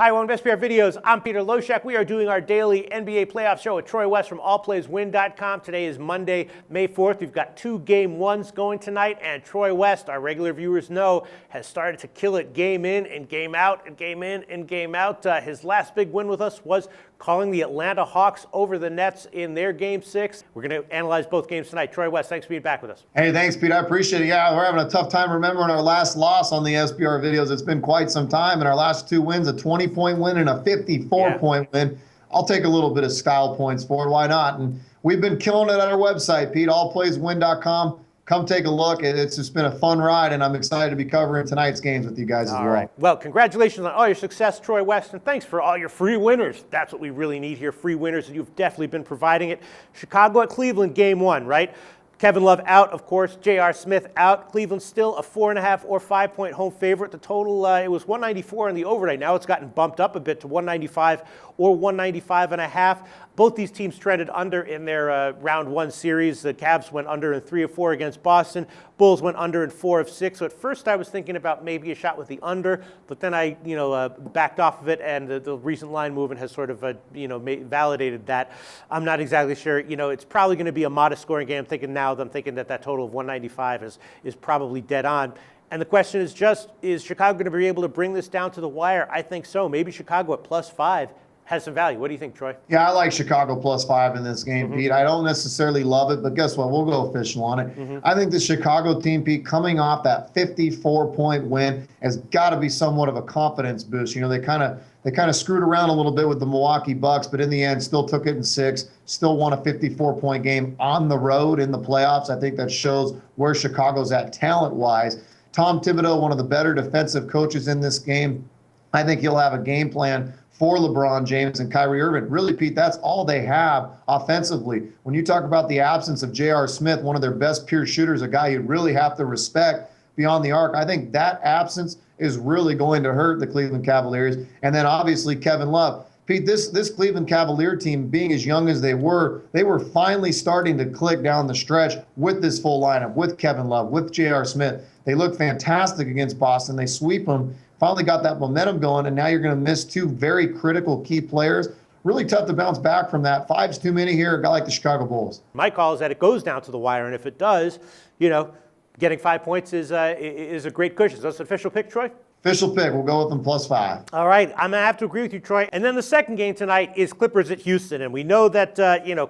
Hi, welcome to SBR Videos. I'm Peter Loshak. We are doing our daily NBA playoff show with Troy West from allplayswin.com. Today is Monday, May 4th. We've got 2 game ones going tonight, and Troy West, our regular viewers know, has started to kill it game in and game out and game in and game out. His last big win with us was calling the Atlanta Hawks over the Nets in their Game 6. We're going to analyze both games tonight. Troy West, thanks for being back with us. Hey, thanks, Pete. I appreciate it. Yeah, we're having a tough time remembering our last loss on the SBR Videos. It's been quite some time, and our last 2 wins, a 20-point win and a 54-point win. I'll take a little bit of style points for it. Why not? And we've been killing it at our website, Pete, allplayswin.com. Come take a look. It's just been a fun ride, and I'm excited to be covering tonight's games with you guys as well. All right. Well, congratulations on all your success, Troy West, and thanks for all your free winners. That's what we really need here, free winners, and you've definitely been providing it. Chicago at Cleveland, game 1, right? Kevin Love out, of course. J.R. Smith out. Cleveland still a 4.5 or 5-point home favorite. The total, it was 194 in the overnight. Now it's gotten bumped up a bit to 195 or 195.5. Both these teams trended under in their round 1 series. The Cavs went under in 3 of 4 against Boston. Bulls went under in 4 of 6. So at first I was thinking about maybe a shot with the under, but then I, backed off of it, and the recent line movement has sort of, validated that. I'm not exactly sure. It's probably going to be a modest scoring game. I'm thinking that total of 195 is probably dead on. And the question is just, is Chicago going to be able to bring this down to the wire? I think so. Maybe Chicago at +5 has some value. What do you think, Troy? Yeah, I like Chicago +5 in this game, Pete. I don't necessarily love it, but guess what? We'll go official on it. I think the Chicago team, Pete, coming off that 54-point win has got to be somewhat of a confidence boost. They kind of screwed around a little bit with the Milwaukee Bucks, but in the end still took it in 6, still won a 54-point game on the road in the playoffs. I think that shows where Chicago's at talent-wise. Tom Thibodeau, one of the better defensive coaches in this game. I think he'll have a game plan for LeBron James and Kyrie Irving. Really, Pete, that's all they have offensively. When you talk about the absence of J.R. Smith, one of their best pure shooters, a guy you really have to respect beyond the arc, I think that absence is really going to hurt the Cleveland Cavaliers. And then obviously Kevin Love. Pete, this Cleveland Cavalier team, being as young as they were finally starting to click down the stretch with this full lineup, with Kevin Love, with J.R. Smith. They look fantastic against Boston. They sweep them, finally got that momentum going, and now you're going to miss 2 very critical key players. Really tough to bounce back from that. 5's too many here, a guy like the Chicago Bulls. My call is that it goes down to the wire, and if it does, getting 5 points is a great cushion. So that's an official pick, Troy? Official pick. We'll go with them +5. All right. I'm going to have to agree with you, Troy. And then the second game tonight is Clippers at Houston. And we know that,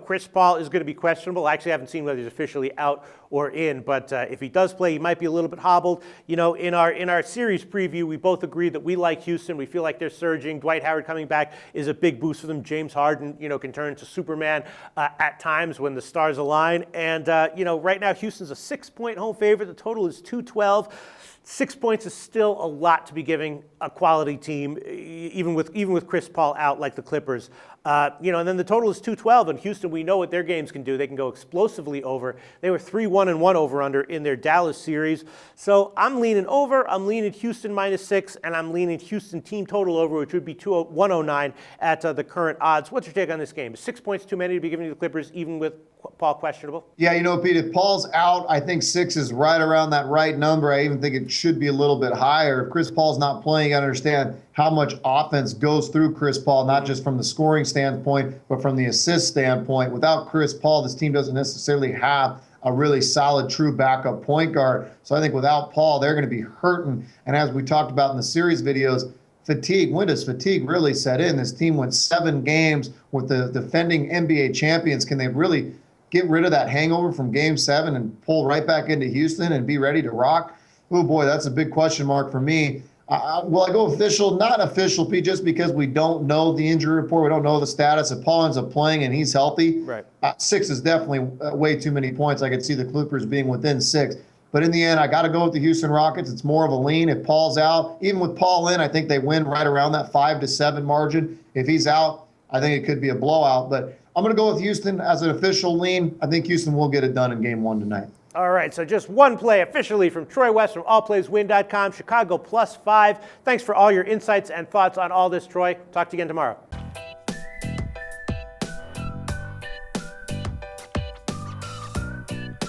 Chris Paul is going to be questionable. I actually haven't seen whether he's officially out or in. But if he does play, he might be a little bit hobbled. In our series preview, we both agreed that we like Houston. We feel like they're surging. Dwight Howard coming back is a big boost for them. James Harden, can turn into Superman at times when the stars align. And, right now Houston's a 6-point home favorite. The total is 212. 6 points is still a lot to be giving a quality team, even with Chris Paul out like the Clippers. And then the total is 212, and Houston, we know what their games can do. They can go explosively over. They were 3-1-1 over/under in their Dallas series. So I'm leaning over. I'm leaning Houston -6, and I'm leaning Houston team total over, which would be 109 at the current odds. What's your take on this game? Is 6 points too many to be giving to the Clippers, even with Paul questionable? Yeah, Pete, if Paul's out, I think 6 is right around that right number. I even think it should be a little bit higher. If Chris Paul's not playing, you understand how much offense goes through Chris Paul, not just from the scoring standpoint, but from the assist standpoint. Without Chris Paul, this team doesn't necessarily have a really solid, true backup point guard. So I think without Paul, they're going to be hurting. And as we talked about in the series videos, when does fatigue really set in? This team went 7 games with the defending NBA champions. Can they really get rid of that hangover from Game 7 and pull right back into Houston and be ready to rock? Oh, boy, that's a big question mark for me. Will I go official? Not official, Pete, just because we don't know the injury report. We don't know the status. If Paul ends up playing and he's healthy, right. 6 is definitely way too many points. I could see the Clippers being within 6. But in the end, I got to go with the Houston Rockets. It's more of a lean. If Paul's out, even with Paul in, I think they win right around that 5-7 margin. If he's out, I think it could be a blowout. But I'm going to go with Houston as an official lean. I think Houston will get it done in Game 1 tonight. All right, so just one play officially from Troy West from allplayswin.com, Chicago +5. Thanks for all your insights and thoughts on all this, Troy. Talk to you again tomorrow.